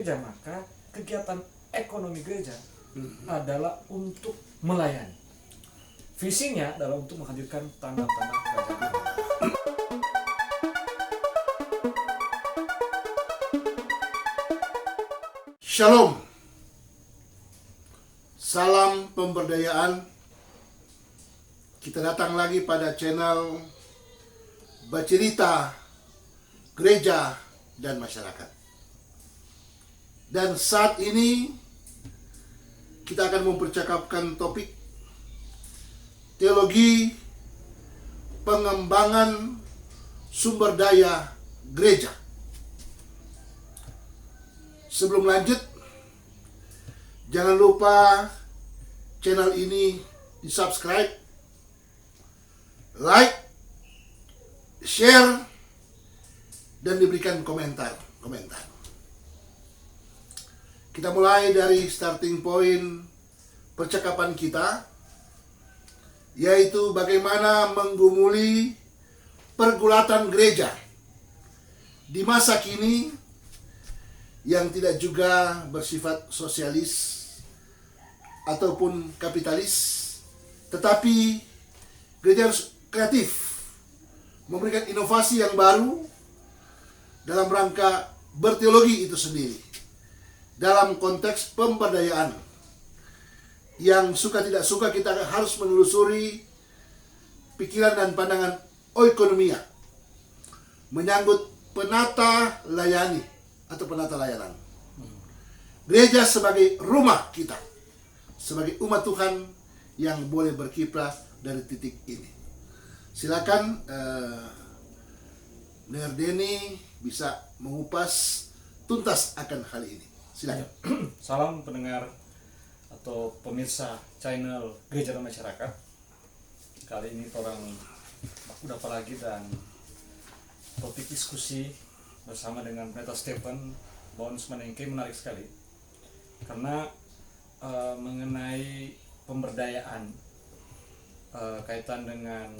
gereja, maka kegiatan ekonomi gereja adalah untuk melayani. Visinya adalah untuk menghadirkan tanda-tanda kerajaan Allah. Shalom. Salam pemberdayaan. Kita datang lagi pada channel Bercerita Gereja dan Masyarakat. Dan saat ini kita akan mempercakapkan topik teologi pengembangan sumber daya gereja. Sebelum lanjut, jangan lupa channel ini di-subscribe, like, share, dan diberikan komentar. Kita mulai dari starting point percakapan kita, yaitu bagaimana menggumuli pergulatan gereja di masa kini yang tidak juga bersifat sosialis ataupun kapitalis, tetapi gereja harus kreatif, memberikan inovasi yang baru dalam rangka berteologi itu sendiri, dalam konteks pemberdayaan. Yang suka tidak suka kita harus menelusuri pikiran dan pandangan oikonomia menyangkut penata layani atau penata layanan. Gereja sebagai rumah kita, sebagai umat Tuhan yang boleh berkiprah dari titik ini. Silakan Ner Denny bisa mengupas tuntas akan hal ini. Silakan. Salam pendengar atau pemirsa channel Gereja dan Masyarakat. Kali ini orang udah lagi dan topik diskusi bersama dengan Pendeta Stephen Bones Manengke menarik sekali karena mengenai pemberdayaan kaitan dengan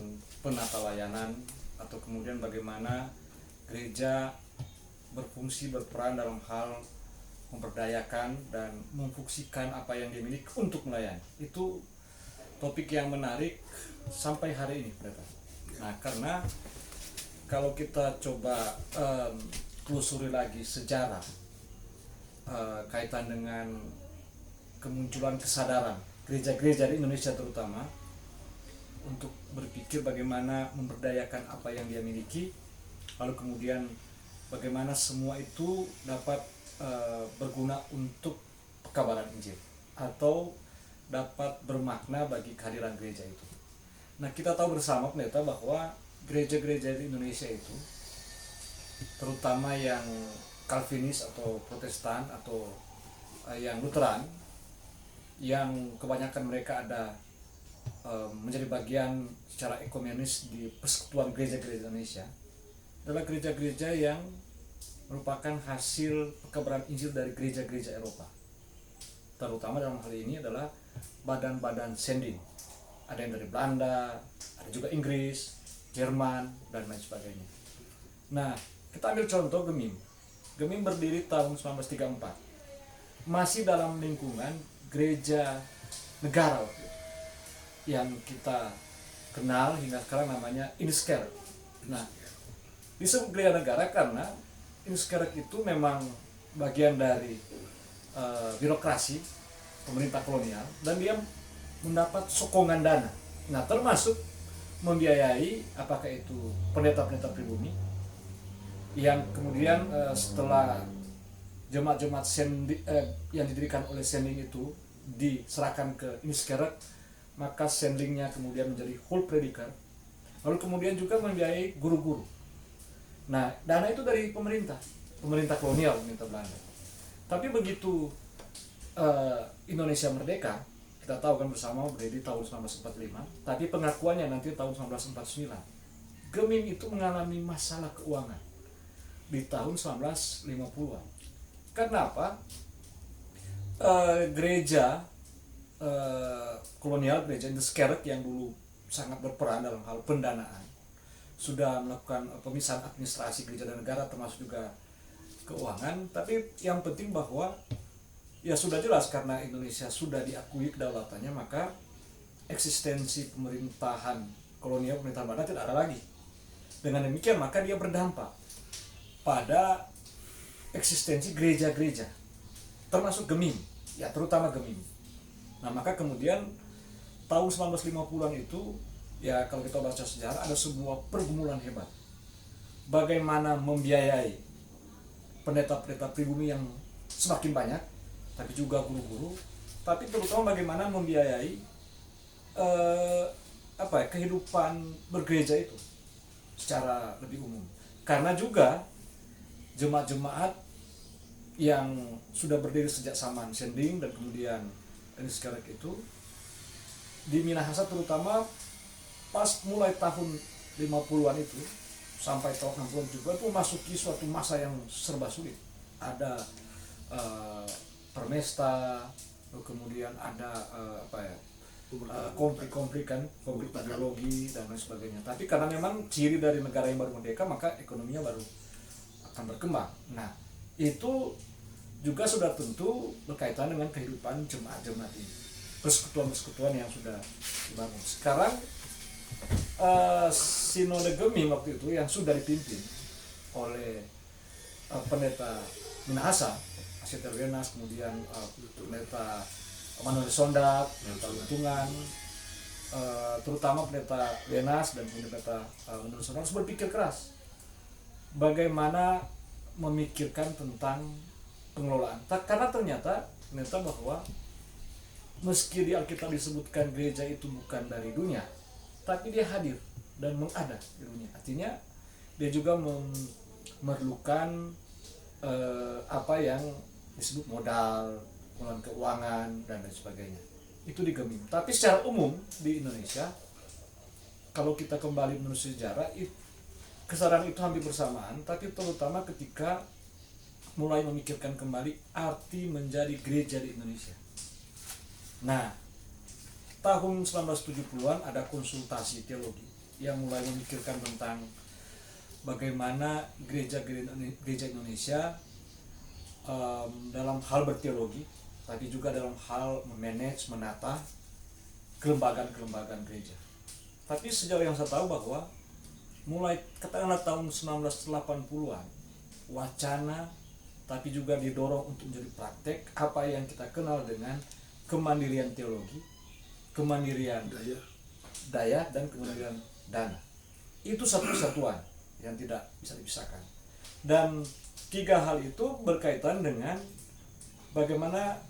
penata layanan atau kemudian bagaimana gereja berperan dalam hal memberdayakan dan memfungsikan apa yang dimiliki untuk melayani. Itu topik yang menarik sampai hari ini, Pendeta. Nah, karena kalau kita coba telusuri lagi sejarah kaitan dengan kemunculan kesadaran gereja-gereja di Indonesia terutama untuk berpikir bagaimana memberdayakan apa yang dia miliki, lalu kemudian bagaimana semua itu dapat berguna untuk pekabaran Injil atau dapat bermakna bagi kehadiran gereja itu. Nah, kita tahu bersama Pendeta bahwa gereja-gereja di Indonesia itu terutama yang Calvinis atau Protestan atau yang Lutheran, yang kebanyakan mereka ada menjadi bagian secara ekumenis di persekutuan gereja-gereja Indonesia, adalah gereja-gereja yang merupakan hasil pekabaran Injil dari gereja-gereja Eropa. Terutama dalam hal ini adalah badan-badan sending. Ada yang dari Belanda, ada juga Inggris, Jerman, dan lain sebagainya. Nah, kita ambil contoh Gemim. Gemim berdiri tahun 1934. Masih dalam lingkungan gereja negara yang kita kenal hingga sekarang namanya Uniskerk. Nah, disebut gereja negara karena Uniskerk itu memang bagian dari birokrasi pemerintah kolonial dan dia mendapat sokongan dana. Nah, termasuk membiayai apakah itu pendeta-pendeta pribumi yang kemudian setelah jemaat-jemaat yang didirikan oleh sending itu diserahkan ke Uniskerk, maka sendingnya kemudian menjadi whole prediker, lalu kemudian juga membiayai guru-guru. Nah, dana itu dari pemerintah kolonial, pemerintah Belanda. Tapi begitu Indonesia merdeka, kita tahu kan bersama berdiri tahun 1945, tapi pengakuannya nanti tahun 1949. Gemim itu mengalami masalah keuangan di tahun 1950-an. Kenapa? Gereja kolonial, gereja Uniskerk yang dulu sangat berperan dalam hal pendanaan, sudah melakukan pemisahan administrasi gereja dan negara, termasuk juga keuangan, tapi yang penting bahwa ya sudah jelas karena Indonesia sudah diakui kedaulatannya, maka eksistensi pemerintahan kolonial, pemerintahan Belanda tidak ada lagi. Dengan demikian maka dia berdampak pada eksistensi gereja-gereja, termasuk Gemim, ya terutama Gemim. Nah maka kemudian tahun 1950-an itu, ya kalau kita baca sejarah, ada sebuah pergumulan hebat. Bagaimana membiayai pendeta-pendeta pribumi yang semakin banyak, tapi juga guru-guru, tapi terutama bagaimana membiayai kehidupan bergereja itu secara lebih umum. Karena juga jemaat-jemaat yang sudah berdiri sejak zaman Sending dan kemudian sekarang itu di Minahasa, terutama pas mulai tahun 50-an itu sampai tahun 60-an juga itu memasuki suatu masa yang serba sulit. Ada permesta, kemudian ada konflik ideologi dan lain sebagainya. Tapi karena memang ciri dari negara yang baru merdeka, maka ekonominya baru akan berkembang. Nah itu juga sudah tentu berkaitan dengan kehidupan jemaat-jemaat ini, persekutuan-persekutuan yang sudah dibangun. Sekarang Sinode Gemim waktu itu yang sudah dipimpin oleh pendeta Minahasa, Asieter Wenas, kemudian pendeta Manuel Sondak, pendeta Luntungan, terutama pendeta Wenas dan pendeta Manuel Sondak harus berpikir keras bagaimana memikirkan tentang pengelolaan. Karena ternyata bahwa meski di Alkitab disebutkan gereja itu bukan dari dunia, tapi dia hadir dan mengada di dunia. Artinya dia juga memerlukan apa yang disebut modal, pengelolaan keuangan dan lain sebagainya. Itu di Gemim. Tapi secara umum di Indonesia, kalau kita kembali menurut sejarah, kesadaran itu hampir bersamaan, tapi terutama ketika mulai memikirkan kembali arti menjadi gereja di Indonesia. Nah, tahun 1970-an ada konsultasi teologi yang mulai memikirkan tentang bagaimana gereja Indonesia dalam hal berteologi, tapi juga dalam hal memanage, menata kelembagaan gereja. Tapi sejauh yang saya tahu bahwa mulai katakanlah tahun 1980-an, wacana tapi juga didorong untuk menjadi praktek apa yang kita kenal dengan kemandirian teologi, kemandirian daya dan kemandirian dana. Itu satu kesatuan yang tidak bisa dipisahkan. Dan tiga hal itu berkaitan dengan bagaimana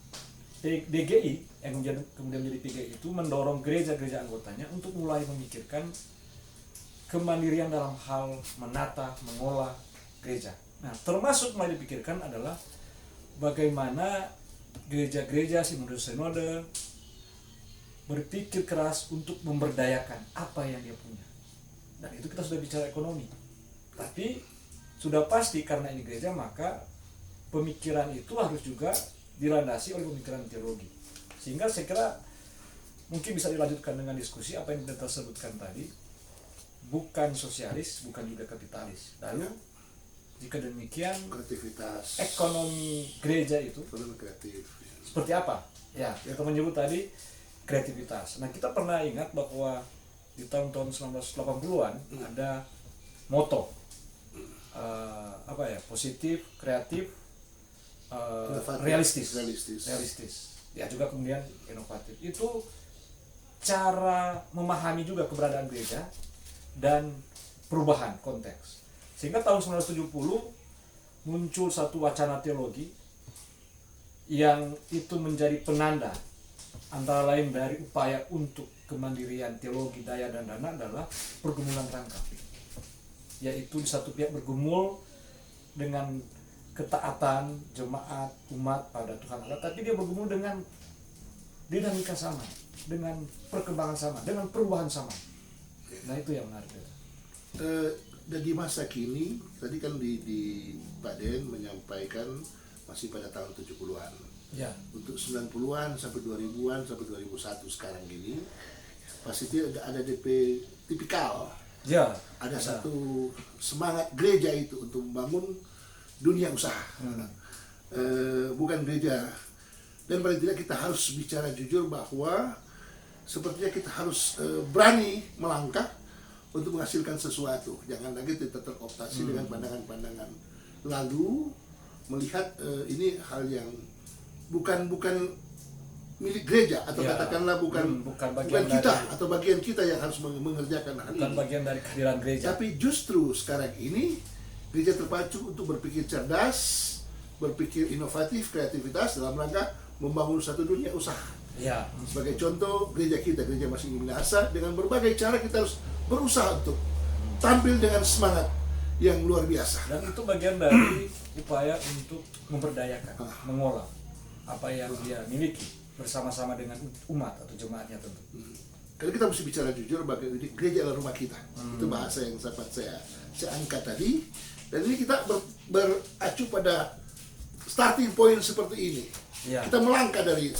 DGI yang kemudian menjadi PGI itu mendorong gereja-gereja anggotanya untuk mulai memikirkan kemandirian dalam hal menata, mengolah gereja. Nah, termasuk mulai dipikirkan adalah bagaimana gereja-gereja sinode berpikir keras untuk memberdayakan apa yang dia punya. Dan itu kita sudah bicara ekonomi. Tapi sudah pasti karena ini gereja, maka pemikiran itu harus juga dilandasi oleh pemikiran teologi. Sehingga saya kira mungkin bisa dilanjutkan dengan diskusi apa yang kita sebutkan tadi, bukan sosialis, bukan juga kapitalis. Lalu jika demikian, kreativitas ekonomi gereja itu kreatif seperti apa? Ya, kita menyebut tadi kreativitas. Nah, kita pernah ingat bahwa di tahun-tahun 1980-an ada moto positif, kreatif, realistis. Ya, juga kemudian inovatif. Itu cara memahami juga keberadaan gereja dan perubahan konteks. Sehingga tahun 1970 muncul satu wacana teologi yang itu menjadi penanda antara lain dari upaya untuk kemandirian teologi, daya dan dana adalah pergumulan rangka. Yaitu di satu pihak bergumul dengan ketaatan jemaat umat pada Tuhan Allah, tapi dia bergumul dengan dinamika sama, dengan perkembangan sama, dengan perubahan sama. Nah, itu yang menarik. Dan di masa kini, tadi kan di Pak Den menyampaikan masih pada tahun 70-an. Ya. Untuk 90-an sampai 2000-an sampai 2001 sekarang gini, pasti ada DP tipikal. Ya. Ada satu semangat gereja itu untuk membangun dunia usaha, bukan gereja. Dan paling tidak kita harus bicara jujur bahwa sepertinya kita harus berani melangkah untuk menghasilkan sesuatu. Jangan lagi kita terkooptasi dengan pandangan-pandangan lalu, melihat ini hal yang bukan milik gereja, atau katakanlah bukan kita dari, atau bagian kita yang harus mengerjakan hal ini. Bukan bagian dari kehadiran gereja. Tapi justru sekarang ini gereja terpacu untuk berpikir cerdas, berpikir inovatif, kreativitas dalam rangka membangun satu dunia usaha. Ya. Sebagai contoh, gereja kita, gereja Masih Ingin Minahasa, dengan berbagai cara kita harus berusaha untuk tampil dengan semangat yang luar biasa. Dan itu bagian dari upaya untuk memberdayakan, mengolah apa yang dia miliki bersama-sama dengan umat atau jemaatnya tentu. Karena kita mesti bicara jujur, bagi gereja adalah rumah kita. Itu bahasa yang sempat saya angkat tadi. Dan ini kita beracu pada starting point seperti ini. Ya. Kita melangkah dari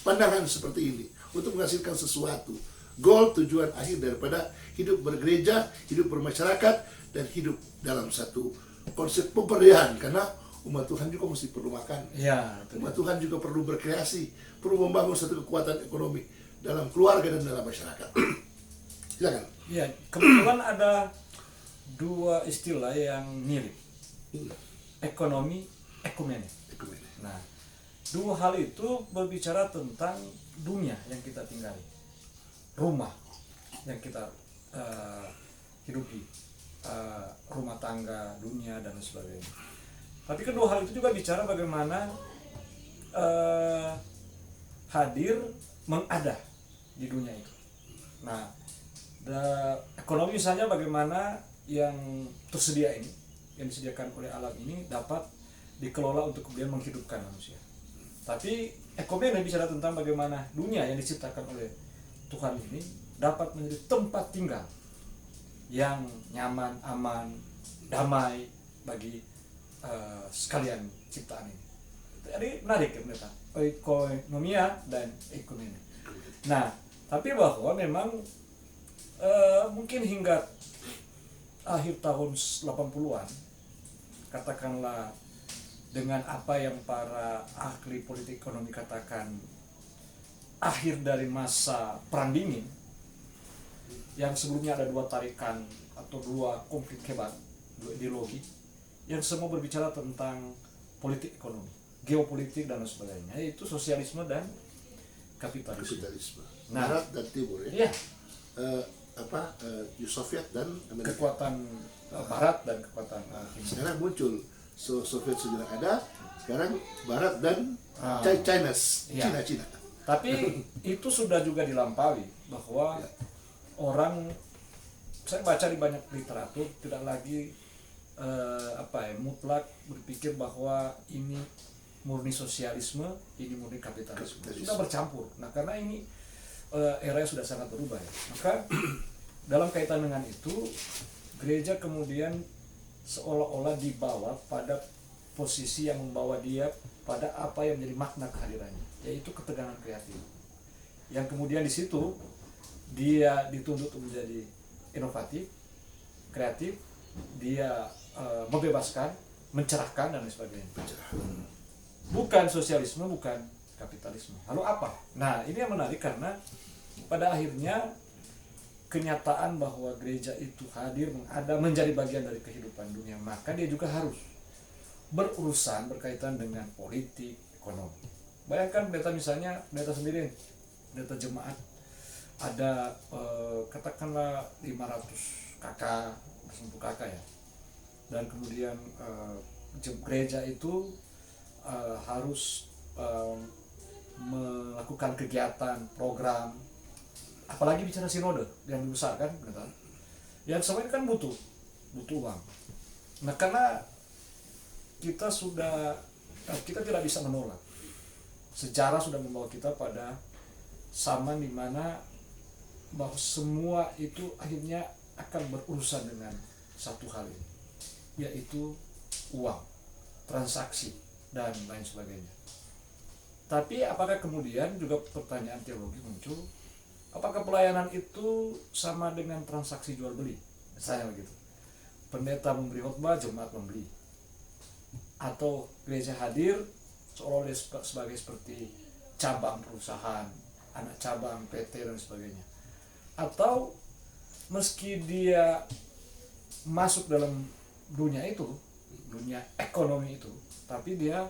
pandangan seperti ini untuk menghasilkan sesuatu. Goal, tujuan akhir daripada hidup bergereja, hidup bermasyarakat, dan hidup dalam satu konsep pemberdayaan. Karena umat Tuhan juga mesti perlu makan. Ya, umat Tuhan juga perlu berkreasi, perlu membangun satu kekuatan ekonomi dalam keluarga dan dalam masyarakat. Silakan. Ya, kebetulan ada dua istilah yang mirip. Ekonomi, ekumene. Nah, dua hal itu berbicara tentang dunia yang kita tinggali, rumah yang kita hidupi, rumah tangga, dunia, dan sebagainya. Tapi kedua hal itu juga bicara bagaimana hadir, mengada di dunia itu. Nah, ekonomi misalnya bagaimana yang tersedia ini, yang disediakan oleh alam ini dapat dikelola untuk kemudian menghidupkan manusia. Tapi ekumene bicara tentang bagaimana dunia yang diciptakan oleh Tuhan ini dapat menjadi tempat tinggal yang nyaman, aman, damai bagi sekalian ciptaan ini. Jadi menarik ya pendeta, oikonomia dan ekumene. Nah, tapi bahwa memang mungkin hingga akhir tahun 80-an, katakanlah dengan apa yang para ahli politik ekonomi katakan akhir dari masa perang dingin, yang sebelumnya ada dua tarikan atau dua konflik hebat, dua ideologi yang semua berbicara tentang politik ekonomi, geopolitik dan sebagainya, yaitu sosialisme dan kapitalisme. Nah, Barat dan Timur ya. Iya. Soviet dan Amerika. Kekuatan Barat dan kekuatan Timur. Sekarang muncul Soviet sudah ada, sekarang Barat dan China. Tapi itu sudah juga dilampaui bahwa orang, saya baca di banyak literatur, tidak lagi mutlak berpikir bahwa ini murni sosialisme, ini murni kapitalisme. Sudah bercampur. Nah, karena ini era sudah sangat berubah ya. Maka dalam kaitan dengan itu, gereja kemudian seolah-olah dibawa pada posisi yang membawa dia pada apa yang menjadi makna kehadirannya, yaitu ketegangan kreatif. Yang kemudian di situ dia dituntut untuk menjadi inovatif, kreatif, dia membebaskan, mencerahkan dan lain sebagainya. Bukan sosialisme, bukan kapitalisme. Lalu apa? Nah, ini yang menarik karena pada akhirnya kenyataan bahwa gereja itu hadir, ada menjadi bagian dari kehidupan dunia, maka dia juga harus berurusan berkaitan dengan politik, ekonomi. Bayangkan pendeta misalnya, pendeta sendiri, pendeta jemaat, ada katakanlah 500 kakak, 100 kakak ya, dan kemudian gereja itu harus melakukan kegiatan, program, apalagi bicara sinode yang besar kan, benar? Yang semua ini kan butuh uang. Nah, karena kita tidak bisa menolak. Sejarah sudah membawa kita pada zaman di mana bahwa semua itu akhirnya akan berurusan dengan satu hal ini, yaitu uang, transaksi dan lain sebagainya. Tapi apakah kemudian juga pertanyaan teologi muncul, apakah pelayanan itu sama dengan transaksi jual beli? Misalnya begitu. Pendeta memberi khotbah, jemaat membeli. atau gereja hadir seolah-olah sebagai seperti cabang perusahaan, anak cabang PT dan sebagainya. Atau meski dia masuk dalam dunia itu, dunia ekonomi itu, tapi dia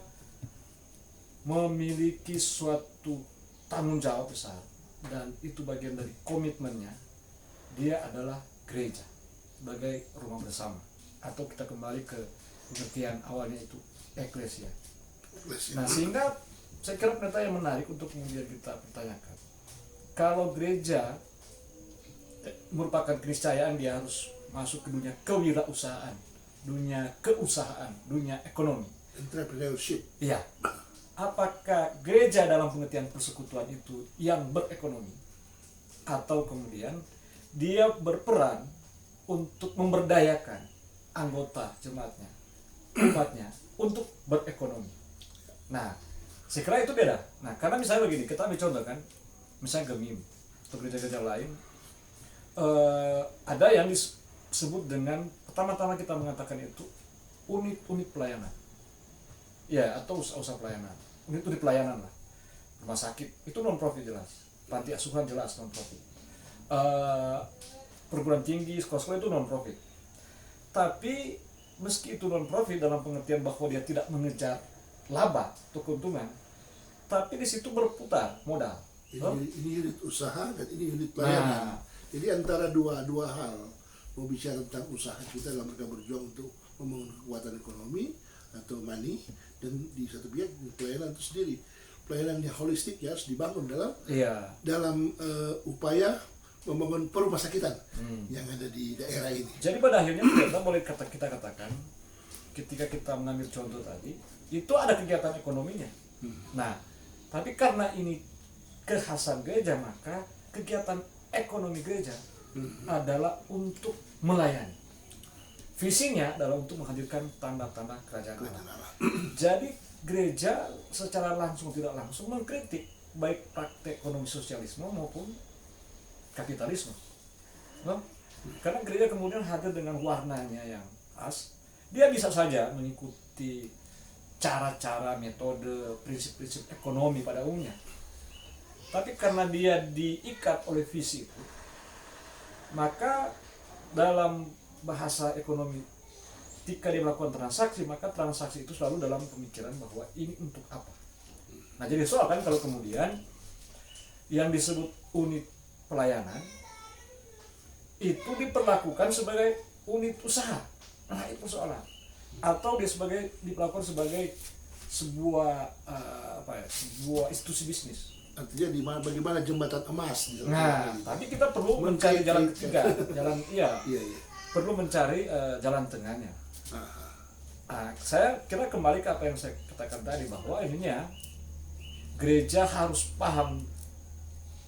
memiliki suatu tanggung jawab besar, dan itu bagian dari komitmennya. Dia adalah gereja sebagai rumah bersama, atau kita kembali ke pengertian awalnya itu eklesia. Nah, sehingga saya kira pernyataan yang menarik untuk kemudian kita pertanyakan, kalau gereja merupakan keniscayaan dia harus masuk ke dunia kewirausahaan, dunia keusahaan, dunia ekonomi, entrepreneurship. iya, apakah gereja dalam pengertian persekutuan itu yang berekonomi, atau kemudian dia berperan untuk memberdayakan anggota jemaatnya, umatnya untuk berekonomi. Nah, saya kira itu beda. Nah, karena misalnya begini, kita ambil contoh kan, misalnya Gemim atau gereja-gereja lain, ada yang disebut dengan, pertama-tama kita mengatakan itu unit-unit pelayanan, ya, atau usaha-usaha pelayanan, unit-unit pelayanan lah. Rumah sakit itu non profit jelas, panti asuhan jelas non profit, perguruan tinggi, sekolah-sekolah itu non profit. Tapi meski itu non profit dalam pengertian bahwa dia tidak mengejar laba atau keuntungan, tapi di situ berputar modal. Ini unit usaha dan ini unit pelayanan. Jadi antara dua hal, mau bicara tentang usaha kita dalam mereka berjuang untuk membangun kekuatan ekonomi atau money, dan di satu pihak pelayanan itu sendiri, pelayanan yang holistik ya harus dibangun dalam upaya membangun perumah sakitan yang ada di daerah ini. Jadi pada akhirnya kita boleh kita katakan, ketika kita mengambil contoh tadi, itu ada kegiatan ekonominya. Nah, tapi karena ini kekhasan gereja, maka kegiatan ekonomi gereja adalah untuk melayani. Visinya adalah untuk menghadirkan tanda-tanda kerajaan Allah. Jadi gereja secara langsung tidak langsung mengkritik baik praktek ekonomi sosialisme maupun kapitalisme. Karena gereja kemudian hadir dengan warnanya yang khas. Dia bisa saja mengikuti cara-cara, metode, prinsip-prinsip ekonomi pada umumnya. Tapi karena dia diikat oleh visi itu, maka dalam bahasa ekonomi, ketika dia melakukan transaksi, maka transaksi itu selalu dalam pemikiran bahwa ini untuk apa. Nah, jadi soal kan kalau kemudian yang disebut unit pelayanan itu diperlakukan sebagai unit usaha, nah itu persoalan. Atau dia diperlakukan sebagai sebuah sebuah institusi bisnis. Artinya bagaimana jembatan emas. Nah, tapi kita perlu mencari jalan ketiga, iya. Perlu mencari jalan tengahnya. Nah, saya kira kembali ke apa yang saya katakan tadi, bahwa ininya gereja harus paham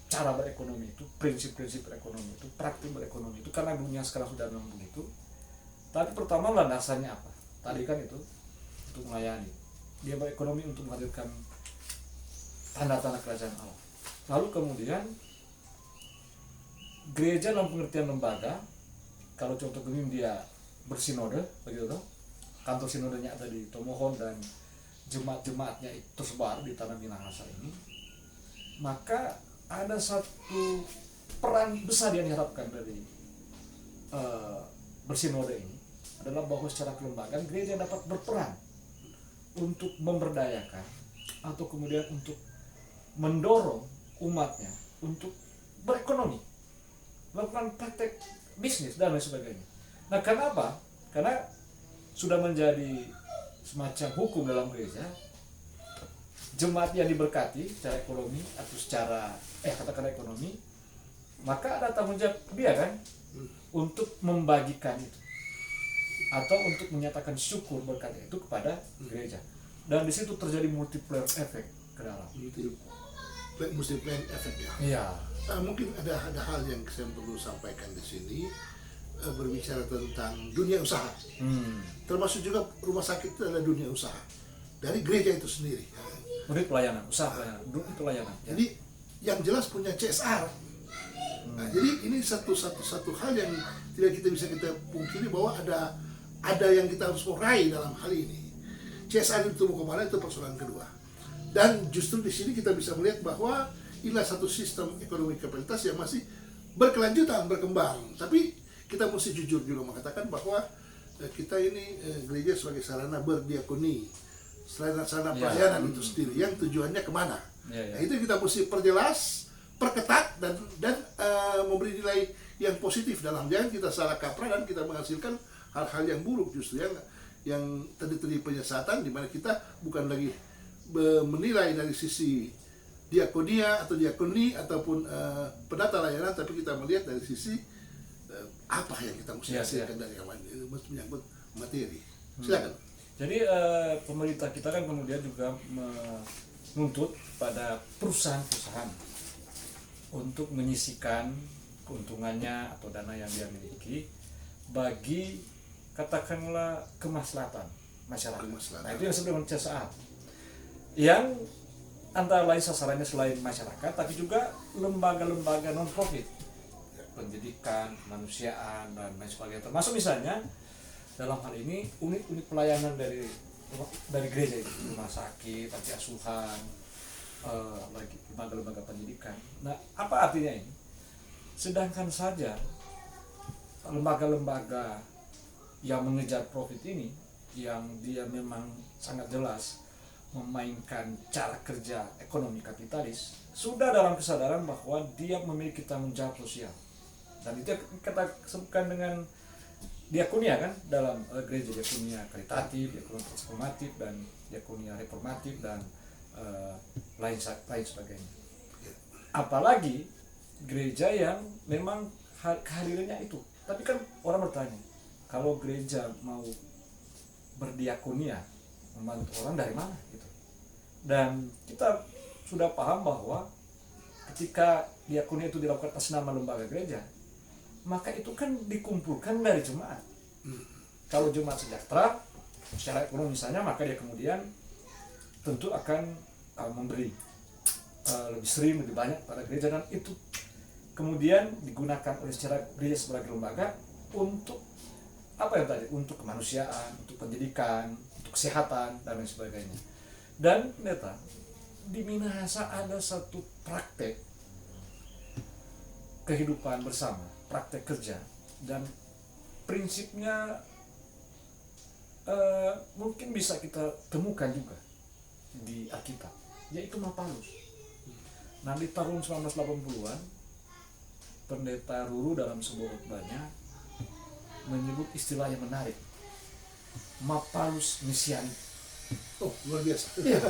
cara berekonomi itu, prinsip-prinsip berekonomi itu, praktik berekonomi itu, karena dunia sekarang sudah memang begitu. Tapi pertama landasannya apa? Tadi kan itu untuk melayani. Dia berekonomi untuk menghadirkan tanda-tanda kerajaan Allah. Lalu kemudian gereja dalam pengertian lembaga, kalau contoh Gemim dia bersinode, begitu toh. Kantor sinodenya ada di Tomohon dan jemaat-jemaatnya itu tersebar di tanah Minahasa ini. Maka ada satu peran besar yang diharapkan dari bersinode ini, adalah bahwa secara kelembagaan gereja dapat berperan untuk memberdayakan atau kemudian untuk mendorong umatnya untuk berekonomi, melakukan praktek bisnis dan lain sebagainya. Nah, karena apa? Karena sudah menjadi semacam hukum dalam gereja, jemaat yang diberkati secara ekonomi atau secara katakanlah ekonomi, maka ada tanggung jawab dia kan untuk membagikan itu atau untuk menyatakan syukur berkat itu kepada gereja. Dan di situ terjadi multiplier effect ke dalam. Multiplier effect ya. Iya. Mungkin ada hal yang saya perlu sampaikan di sini, berbicara tentang dunia usaha. Termasuk juga rumah sakit itu adalah dunia usaha dari gereja itu sendiri. Unit pelayanan, usaha pelayanan, unit pelayanan. Jadi yang jelas punya CSR. Nah, jadi ini satu hal yang tidak kita bisa pungkiri, bahwa ada yang kita harus meraih dalam hal ini. CSR itu mau kemana itu persoalan kedua. Dan justru di sini kita bisa melihat bahwa inilah satu sistem ekonomi kapitalitas yang masih berkelanjutan, berkembang. Tapi kita mesti jujur juga mengatakan bahwa kita ini gereja sebagai sarana berdiakoni, sarana pelayanan itu sendiri yang tujuannya kemana. Nah, itu kita mesti perjelas, perketat dan memberi nilai yang positif dalam, jangan kita salah kaprah dan kita menghasilkan hal-hal yang buruk justru yang tadi penyesatan, di mana kita bukan lagi menilai dari sisi diakonia atau diakoni ataupun penata layanan, tapi kita melihat dari sisi apa yang kita mesti hasilkan dari awan itu menyangkut materi. Silakan. Jadi pemerintah kita kan kemudian juga menuntut pada perusahaan-perusahaan untuk menyisihkan keuntungannya atau dana yang dia miliki bagi katakanlah kemaslahatan masyarakat. Nah, itu yang disebut dengan CSR. Yang antara lain sasarannya selain masyarakat, tapi juga lembaga-lembaga non-profit, pendidikan, kemanusiaan, dan lain sebagainya. Termasuk misalnya dalam hal ini unit-unit pelayanan dari gereja itu, rumah sakit, panti asuhan, lagi lembaga-lembaga pendidikan. Nah, apa artinya ini? Sedangkan saja lembaga-lembaga yang mengejar profit ini, yang dia memang sangat jelas memainkan cara kerja ekonomi kapitalis, sudah dalam kesadaran bahwa dia memiliki tanggung jawab sosial. Dan itu kita sebutkan dengan diakonia kan, dalam gereja diakonia karitatif, diakonia transformatif, dan diakonia reformatif, dan lain sebagainya. Apalagi gereja yang memang kehadirannya itu. Tapi kan orang bertanya, kalau gereja mau berdiakonia, membantu orang dari mana gitu. Dan kita sudah paham bahwa ketika diakonia itu dilakukan atas nama lembaga gereja, maka itu kan dikumpulkan dari jemaat. Kalau jemaat sejahtera secara ekonomi misalnya, maka dia kemudian tentu akan memberi lebih sering, lebih banyak pada gereja, dan itu kemudian digunakan oleh secara gereja sebagai lembaga untuk apa yang tadi, untuk kemanusiaan, untuk pendidikan, untuk kesehatan, dan lain sebagainya. Dan ternyata di Minahasa ada satu praktek kehidupan bersama, praktek kerja, dan prinsipnya mungkin bisa kita temukan juga di Alkitab, yaitu Mapalus. Nah, di tahun 1980-an Pendeta Ruru dalam sebuah khotbahnya menyebut istilah yang menarik, Mapalus Mesianik. Oh, luar biasa. Ya.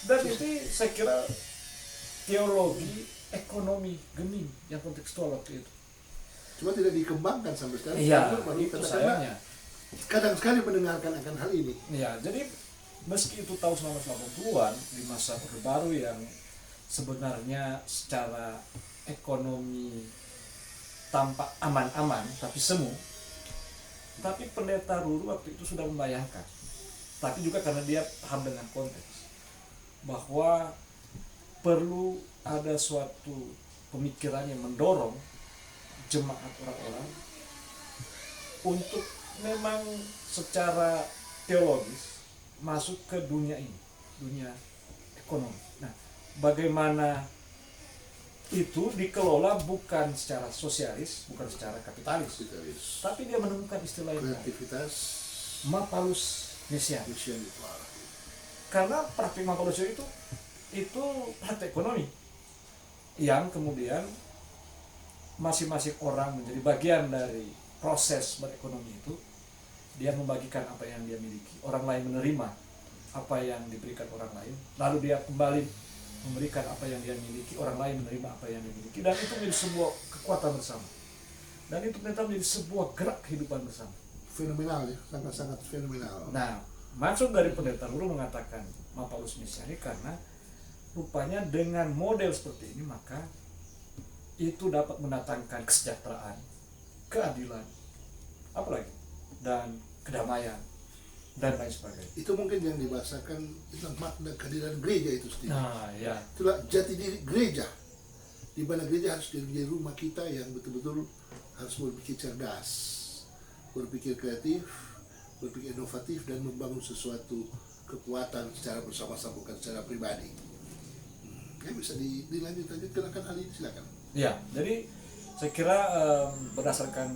Dan itu saya kira teologi ekonomi Geming yang kontekstual waktu itu. Cuma tidak dikembangkan sampai sekarang. Iya, baru itu sayangnya. Kadang sekali mendengarkan akan hal ini. Ya, jadi meski itu tahun 1980-an, di masa Orde Baru yang sebenarnya secara ekonomi tampak aman-aman tapi semu, tapi Pendeta Ruru waktu itu sudah membayangkan, tapi juga karena dia paham dengan konteks bahwa perlu ada suatu pemikiran yang mendorong jemaat orang-orang untuk memang secara teologis masuk ke dunia ini, dunia ekonomi. Nah, bagaimana itu dikelola bukan secara sosialis, bukan secara kapitalis. Tapi dia menemukan istilah yang kreativitas Mapalus Mesianik. Karena praktik Mapalus itu praktik ekonomi yang kemudian masing-masing orang menjadi bagian dari proses berekonomi itu. Dia membagikan apa yang dia miliki, orang lain menerima apa yang diberikan orang lain, lalu dia kembali memberikan apa yang dia miliki, orang lain menerima apa yang dia miliki, dan itu menjadi sebuah kekuatan bersama, dan itu ternyata menjadi sebuah gerak kehidupan bersama. Fenomenal ya, sangat-sangat fenomenal. Nah, maksud dari Pendeta Ruru mengatakan Mapalus Mesianik karena rupanya dengan model seperti ini maka itu dapat mendatangkan kesejahteraan, keadilan, apalagi, dan kedamaian, dan lain sebagainya. Itu mungkin yang dibahasakan tentang makna kehadiran gereja itu sendiri. Nah, ya. Itulah jati diri gereja, di mana gereja harus menjadi rumah kita yang betul-betul harus berpikir cerdas, berpikir kreatif, berpikir inovatif, dan membangun sesuatu kekuatan secara bersama-sama, bukan secara pribadi. Ya bisa dilanjutkan hal ini, silakan. Ya, jadi saya kira berdasarkan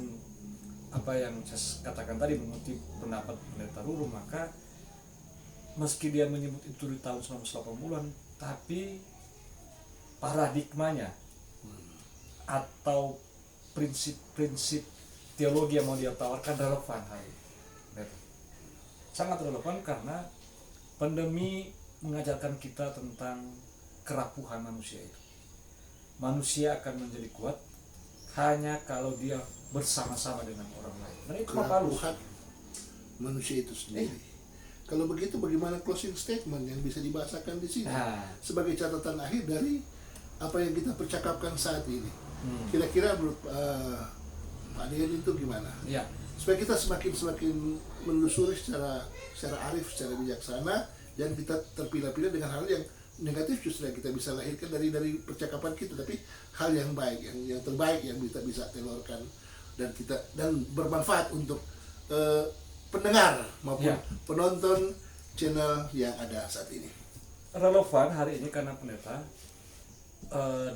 apa yang saya katakan tadi, mengutip pendapat Pendeta Ruru, maka meski dia menyebut itu di tahun 1980, tapi paradigmanya atau prinsip-prinsip teologi yang mau dia tawarkan relevan hari ini. Sangat relevan karena pandemi mengajarkan kita tentang kerapuhan manusia itu. Manusia akan menjadi kuat hanya kalau dia bersama-sama dengan orang lain. Dan itu Kerapuhan manusia itu sendiri. Kalau begitu bagaimana closing statement yang bisa dibahasakan di sini sebagai catatan akhir dari apa yang kita percakapkan saat ini? Kira-kira menurut Pak Dian itu gimana? Ya. Supaya kita semakin menelusuri secara arif, secara bijaksana, dan kita terpilah-pilah dengan hal yang negatif justru yang kita bisa lahirkan dari percakapan kita, tapi hal yang baik, yang terbaik yang kita bisa telurkan dan bermanfaat untuk pendengar maupun penonton channel yang ada saat ini. Relevan hari ini karena pendeta,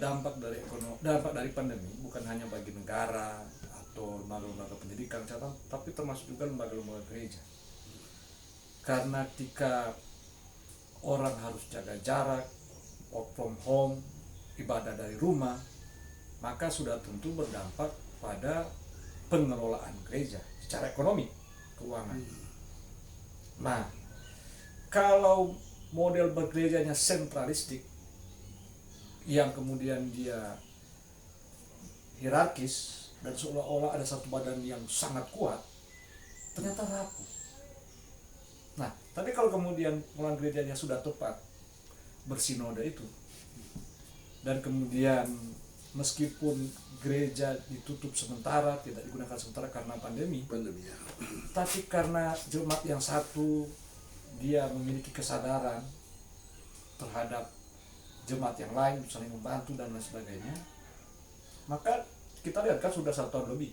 dampak dari pandemi bukan hanya bagi negara atau lembaga-lembaga pendidikan, tapi termasuk juga lembaga-lembaga gereja. Karena ketika orang harus jaga jarak, work from home, ibadah dari rumah, maka sudah tentu berdampak pada pengelolaan gereja secara ekonomi, keuangan. Nah, kalau model bergerejanya sentralistik, yang kemudian dia hierarkis dan seolah-olah ada satu badan yang sangat kuat, ternyata rapuh. Nah, tapi kalau kemudian pengelolaan gerejanya sudah tepat, bersinode itu, dan kemudian meskipun gereja ditutup sementara, tidak digunakan sementara karena pandemi Ya. tapi karena jemaat yang satu dia memiliki kesadaran terhadap jemaat yang lain, saling membantu dan lain sebagainya, maka kita lihat kan sudah 1 tahun lebih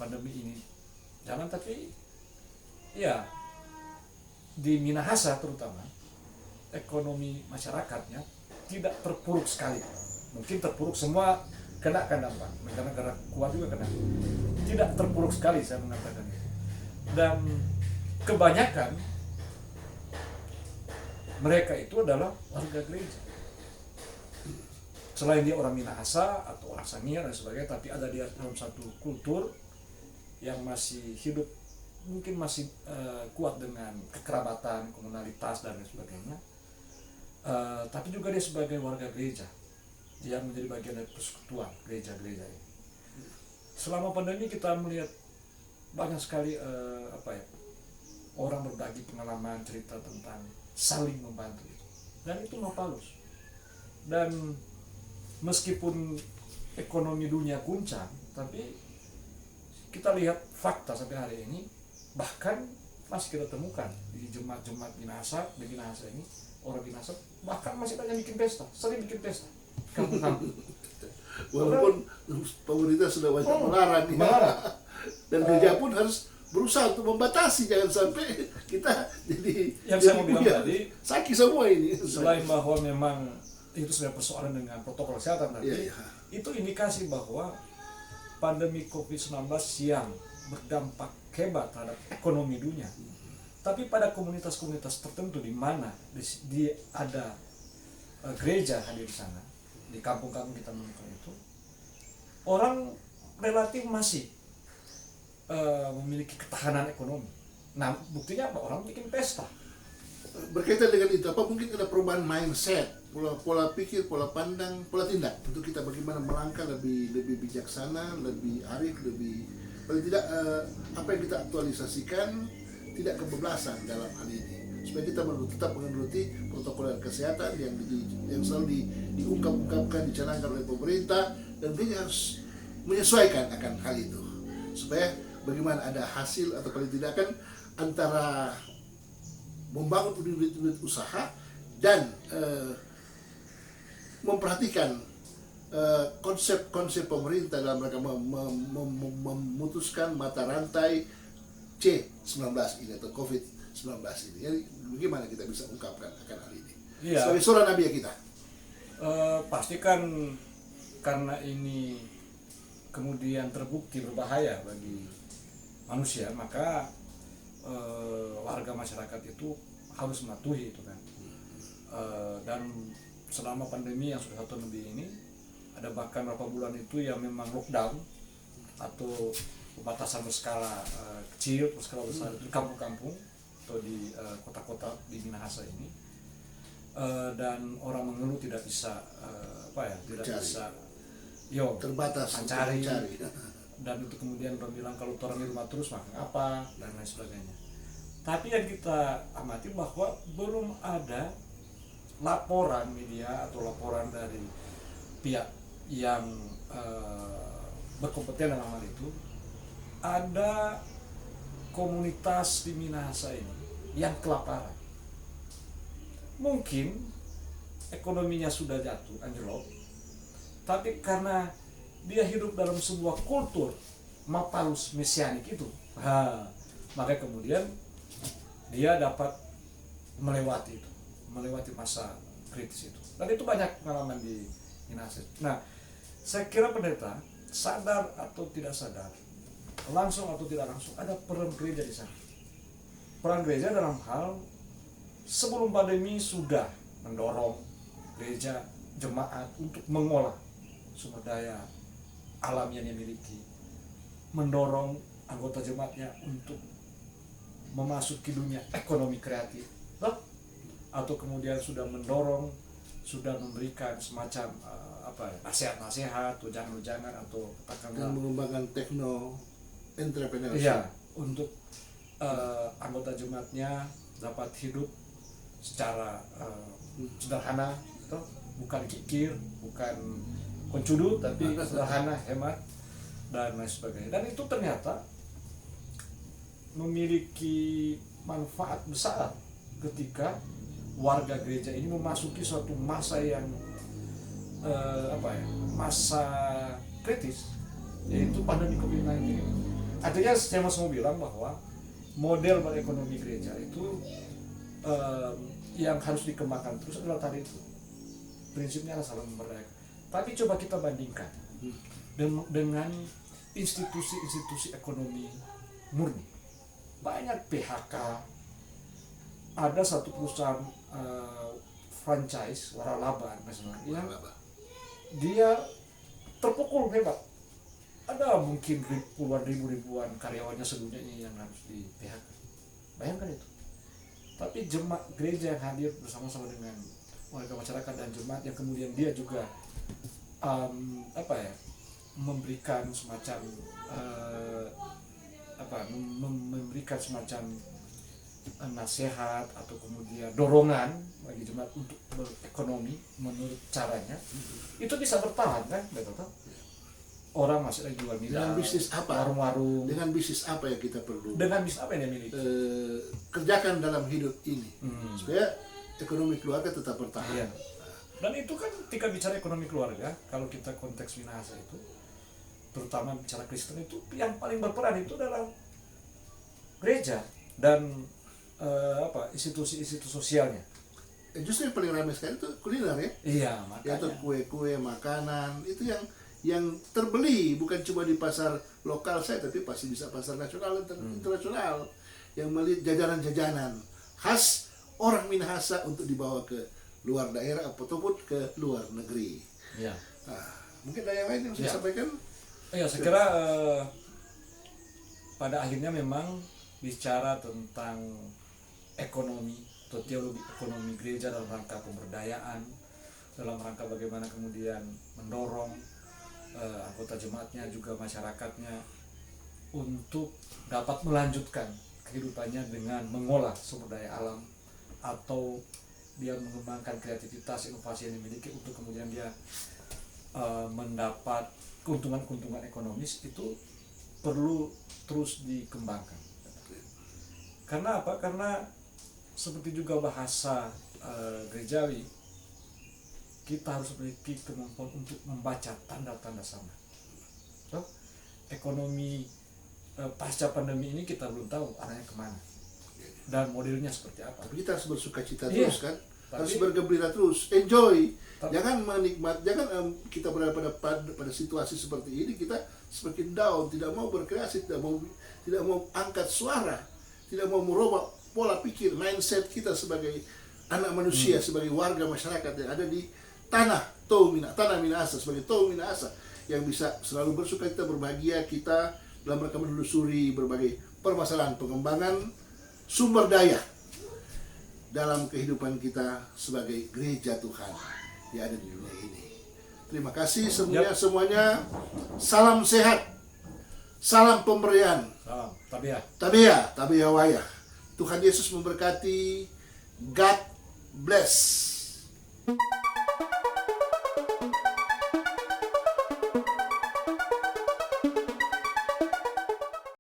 pandemi ini jalan, tapi ya di Minahasa terutama ekonomi masyarakatnya tidak terpuruk sekali. Mungkin terpuruk semua kena dampak, negara-negara kuat juga kena. Tidak terpuruk sekali saya mengatakan itu. Dan kebanyakan mereka itu adalah warga gereja. Selain dia orang Minahasa atau orang Sangir dan sebagainya, tapi ada dia dalam satu kultur yang masih hidup, mungkin masih kuat dengan kekerabatan, komunalitas dan lain sebagainya. Tapi juga dia sebagai warga gereja, dia menjadi bagian dari persekutuan gereja-gereja ini. Selama pandemi kita melihat banyak sekali orang berbagi pengalaman, cerita tentang saling membantu itu, dan itu mapalus. Dan meskipun ekonomi dunia guncang, tapi kita lihat fakta sampai hari ini, bahkan masih kita temukan di jemaat-jemaat Minahasa, di Minahasa ini, orang Minahasa bahkan masih banyak bikin pesta, sering bikin pesta. Walaupun pemerintah sudah banyak melarang, dan gereja pun harus berusaha untuk membatasi, jangan sampai kita jadi yang saya mau bilang tadi, sakit semua ini. Selain bahwa memang itu sudah persoalan dengan protokol kesehatan, tapi itu indikasi bahwa pandemi COVID-19 yang berdampak hebat terhadap ekonomi dunia, tapi pada komunitas-komunitas tertentu di mana di ada gereja hadir di sana, di kampung-kampung kita menemukan itu, orang relatif masih memiliki ketahanan ekonomi. Nah, buktinya apa? Orang bikin pesta. Berkaitan dengan itu, apa mungkin ada perubahan mindset, pola pikir, pola pandang, pola tindak untuk kita bagaimana melangkah lebih bijaksana, lebih arif, lebih paling tidak apa yang kita aktualisasikan tidak kebablasan dalam hal ini, supaya kita tetap menuruti protokol kesehatan yang selalu diungkapkan, dicanangkan oleh pemerintah, dan dia harus menyesuaikan akan hal itu, supaya bagaimana ada hasil atau paling tidak kan antara membangun unit-unit usaha dan memperhatikan konsep-konsep pemerintah dalam rangka memutuskan mata rantai C19 ini atau COVID-19 COVID-19 ini. Jadi bagaimana kita bisa ungkapkan akan hal ini? Iya. Sebagai seorang nabi kita. Pasti kan karena ini kemudian terbukti berbahaya bagi manusia, maka warga masyarakat itu harus mematuhi itu kan. Dan selama pandemi yang sudah 1 tahun lebih ini, ada bahkan beberapa bulan itu yang memang lockdown atau pembatasan berskala kecil, berskala besar di kampung-kampung atau di kota-kota di Minahasa ini. Dan orang mengeluh tidak bisa tidak Mencari. bisa Terbatas mencari. mencari. Dan itu kemudian orang bilang kalau orang di rumah terus makan apa dan lain sebagainya. Tapi yang kita amati bahwa belum ada laporan media atau laporan dari pihak yang berkompeten dalam hal itu, ada komunitas di Minahasa ini yang kelaparan. Mungkin ekonominya sudah jatuh, anjlok, tapi karena dia hidup dalam sebuah kultur mapalus mesianik itu, maka kemudian dia dapat melewati masa kritis itu. Dan itu banyak pengalaman di Minahasa. Nah, saya kira pendeta sadar atau tidak sadar, langsung atau tidak langsung, ada peran gereja di sana. Peran gereja dalam hal sebelum pandemi sudah mendorong gereja jemaat untuk mengolah sumber daya alam yang dimiliki, mendorong anggota jemaatnya untuk memasuki dunia ekonomi kreatif, atau kemudian sudah mendorong, sudah memberikan semacam nasihat-nasihat, jangan atau Dan mengembangkan entrepreneurship. Iya, untuk anggota jemaatnya dapat hidup secara sederhana, bukan kikir, bukan koncudu, tapi sederhana, hemat dan lain sebagainya. Dan itu ternyata memiliki manfaat besar ketika warga gereja ini memasuki suatu masa yang masa kritis, yaitu pandemi COVID-19. Artinya saya mau bilang bahwa model berekonomi gereja itu yang harus dikembangkan terus adalah tadi itu, prinsipnya adalah saling memberdayakan. Tapi coba kita bandingkan dengan institusi-institusi ekonomi murni. Banyak PHK, ada satu perusahaan franchise waralaba misalnya yang dia terpukul hebat, ada mungkin puluhan ribuan karyawannya sedunia ini yang harus di PHK. Bayangkan itu. Tapi jemaat gereja yang hadir bersama-sama dengan warga masyarakat dan jemaat yang kemudian dia juga memberikan semacam memberikan semacam nasihat atau kemudian dorongan bagi jemaat untuk berekonomi menurut caranya, itu bisa bertahan kan, betul tak? Orang masih lagi jual minyak, Dengan bisnis apa? warung-warung. Dengan bisnis apa yang kita perlu Dengan bisnis apa yang dia miliki? kerjakan dalam hidup ini supaya ekonomi keluarga tetap bertahan. Iya. Dan itu kan ketika bicara ekonomi keluarga, kalau kita konteks Minahasa itu, terutama bicara Kristen, itu yang paling berperan itu adalah gereja dan institusi-institusi sosialnya. Justru yang paling ramai sekali itu kuliner ya. Iya, Yaitu makanya. kue-kue, makanan, itu yang terbeli bukan cuma di pasar lokal saya, tapi pasti bisa pasar nasional dan internasional yang melihat jajanan-jajanan khas orang Minahasa untuk dibawa ke luar daerah ataupun ke luar negeri. Iya. Nah, mungkin ada yang lain yang saya sampaikan. Iya, saya kira pada akhirnya memang bicara tentang ekonomi atau teologi ekonomi gereja dalam rangka pemberdayaan, dalam rangka bagaimana kemudian mendorong anggota jemaatnya juga masyarakatnya untuk dapat melanjutkan kehidupannya dengan mengolah sumber daya alam atau dia mengembangkan kreativitas inovasi yang dimiliki untuk kemudian dia mendapat keuntungan-keuntungan ekonomis, itu perlu terus dikembangkan. Karena apa? Karena seperti juga bahasa gerejawi, kita harus memiliki kemampuan untuk membaca tanda-tanda sama. So, ekonomi pasca pandemi ini kita belum tahu arahnya kemana. dan modelnya seperti apa. Tapi kita harus bersuka cita Iya. terus kan, harus Tapi- bergembira terus, enjoy. Tapi- Jangan menikmat, jangan kita berada pada situasi seperti ini kita semakin down, tidak mau berkreasi, tidak mau angkat suara, tidak mau merubah pola pikir, mindset kita sebagai anak manusia, sebagai warga masyarakat yang ada di tanah Minahasa, sebagai Tau Minahasa yang bisa selalu bersuka cita, berbahagia kita dalam rangka menelusuri berbagai permasalahan pengembangan sumber daya dalam kehidupan kita sebagai gereja Tuhan yang ada di dunia ini. Terima kasih semuanya. Salam sehat, salam pemberian. Salam, Tabia wayah. Tuhan Yesus memberkati. God bless.